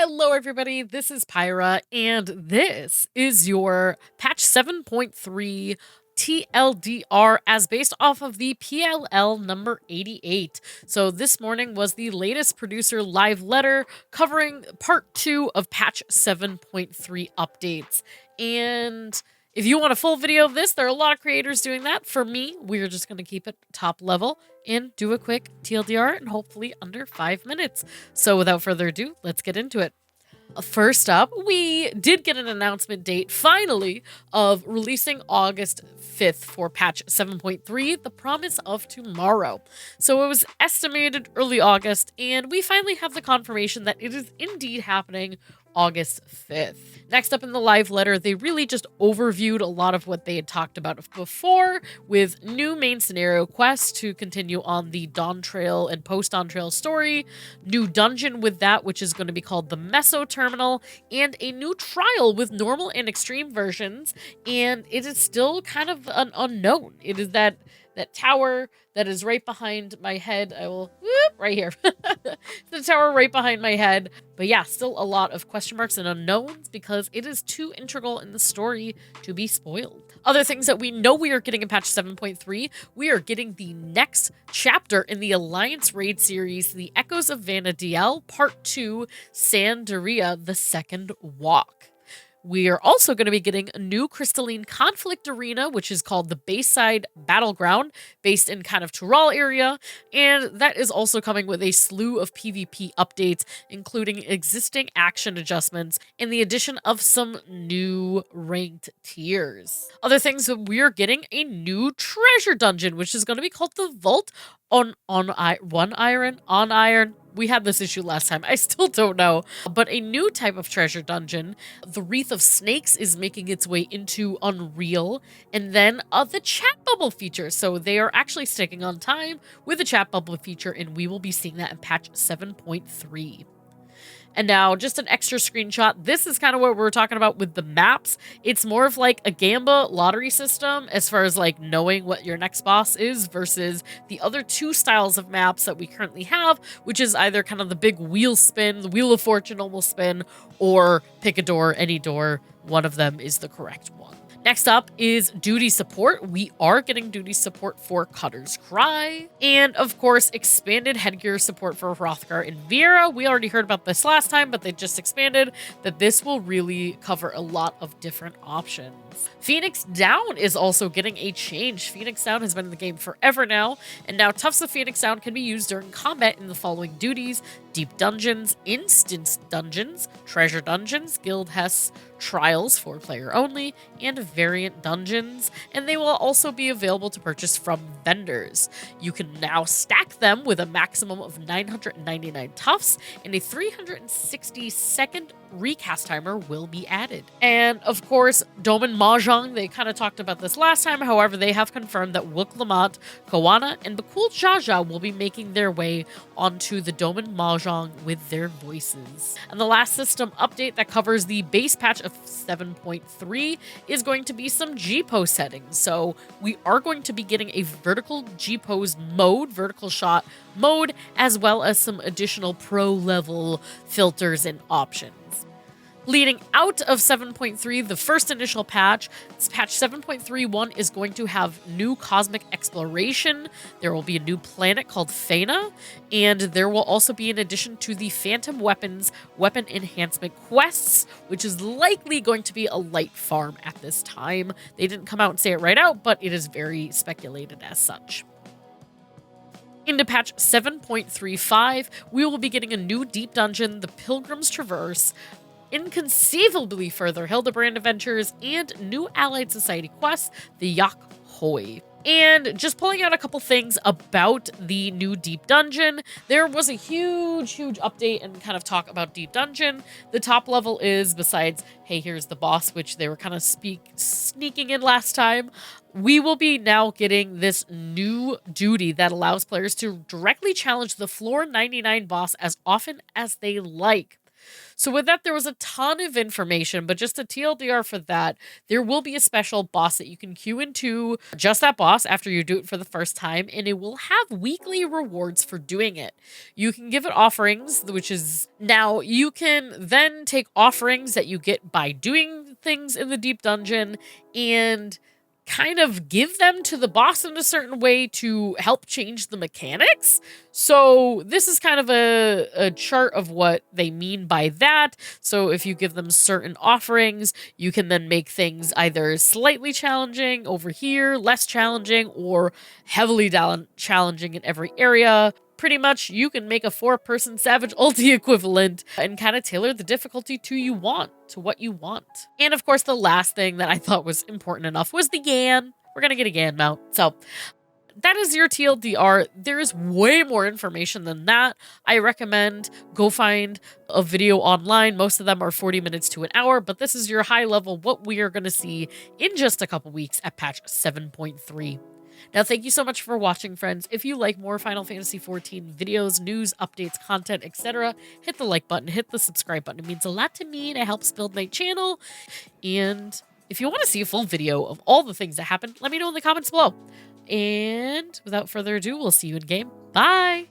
Hello, everybody. This is Pyra, and this is your patch 7.3 TLDR as based off of the PLL number 88. So this morning was the latest producer live letter covering part 2 of patch 7.3 updates. And if you want a full video of this, there are a lot of creators doing that. For me, we're just going to keep it top level and do a quick TLDR and hopefully under 5 minutes. So without further ado, let's get into it. First up, we did get an announcement date, finally, of releasing August 5th for patch 7.3, The Promise of Tomorrow. So it was estimated early August, and we finally have the confirmation that it is indeed happening August 5th. Next up in the live letter, they really just overviewed a lot of what they had talked about before, with new main scenario quests to continue on the Dawn Trail and post-Dawn Trail story, new dungeon with that, which is going to be called the Meso Terminal, and a new trial with normal and extreme versions, and it is still kind of an unknown. It is that tower that is right behind my head. I will, right here. The tower right behind my head. But yeah, still a lot of question marks and unknowns because it is too integral in the story to be spoiled. Other things that we know we are getting in patch 7.3, we are getting the next chapter in the Alliance Raid series, The Echoes of Vana'diel, Part 2, Sandaria, The Second Walk. We are also going to be getting a new Crystalline Conflict Arena, which is called the Bayside Battleground, based in kind of Tural area, and that is also coming with a slew of PvP updates, including existing action adjustments and the addition of some new ranked tiers. Other things that we are getting a new treasure dungeon, which is going to be called the Vault on Iron. We had this issue last time. I still don't know. But a new type of treasure dungeon, the Wreath of Snakes, is making its way into Unreal. And then the chat bubble feature. So they are actually sticking on time with the chat bubble feature, and we will be seeing that in patch 7.3. And now, just an extra screenshot. This is kind of what we're talking about with the maps. It's more of like a Gamba lottery system as far as like knowing what your next boss is versus the other two styles of maps that we currently have, which is either kind of the big wheel spin, the Wheel of Fortune almost spin, or pick a door, any door. One of them is the correct one. Next up is duty support. We are getting duty support for Cutter's Cry. And of course, expanded headgear support for Hrothgar and Vera. We already heard about this last time, but they just expanded that this will really cover a lot of different options. Phoenix Down is also getting a change. Phoenix Down has been in the game forever now, and now Tufts of Phoenix Down can be used during combat in the following duties: Deep Dungeons, Instance Dungeons, Treasure Dungeons, Guild Hess Trials for player only, and Variant Dungeons, and they will also be available to purchase from vendors. You can now stack them with a maximum of 999 Tufts, and a 360-second recast timer will be added. And of course, Doman Mahjong, they kind of talked about this last time, however, they have confirmed that Wook Lamont, Kawana, and Bakul Jaja will be making their way onto the Doman Mahjong with their voices. And the last system update that covers the base patch of 7.3 is going to be some G-pose settings. So we are going to be getting a vertical G-pose mode, vertical shot mode, as well as some additional pro level filters and options. Leading out of 7.3, the first initial patch, patch 7.31 is going to have new cosmic exploration. There will be a new planet called Fana, and there will also be an addition to the Phantom Weapons weapon enhancement quests, which is likely going to be a light farm at this time. They didn't come out and say it right out, but it is very speculated as such. Into patch 7.35, we will be getting a new deep dungeon, the Pilgrim's Traverse, inconceivably further Hildebrand adventures, and new Allied Society quests, the Yak Hoi. And just pulling out a couple things about the new Deep Dungeon, there was a huge update and kind of talk about Deep Dungeon. The top level is, besides, hey, here's the boss, which they were kind of sneaking in last time, we will be now getting this new duty that allows players to directly challenge the floor 99 boss as often as they like. So with that, there was a ton of information, but just a TLDR for that, there will be a special boss that you can queue into just that boss after you do it for the first time, and it will have weekly rewards for doing it. You can give it offerings, which is now you can then take offerings that you get by doing things in the deep dungeon and kind of give them to the boss in a certain way to help change the mechanics. So this is kind of a chart of what they mean by that. So if you give them certain offerings, you can then make things either slightly challenging over here, less challenging, or heavily challenging in every area. Pretty much, you can make a 4-person Savage Ulti equivalent and kind of tailor the difficulty to what you want. And of course, the last thing that I thought was important enough was the GAN. We're gonna get a GAN mount. So that is your TLDR. There is way more information than that. I recommend go find a video online. Most of them are 40 minutes to an hour, but this is your high level, what we are going to see in just a couple weeks at patch 7.3. Now, thank you so much for watching, friends. If you like more Final Fantasy XIV videos, news, updates, content, etc., hit the like button, hit the subscribe button. It means a lot to me, and it helps build my channel. And if you want to see a full video of all the things that happened, let me know in the comments below. And without further ado, we'll see you in game. Bye!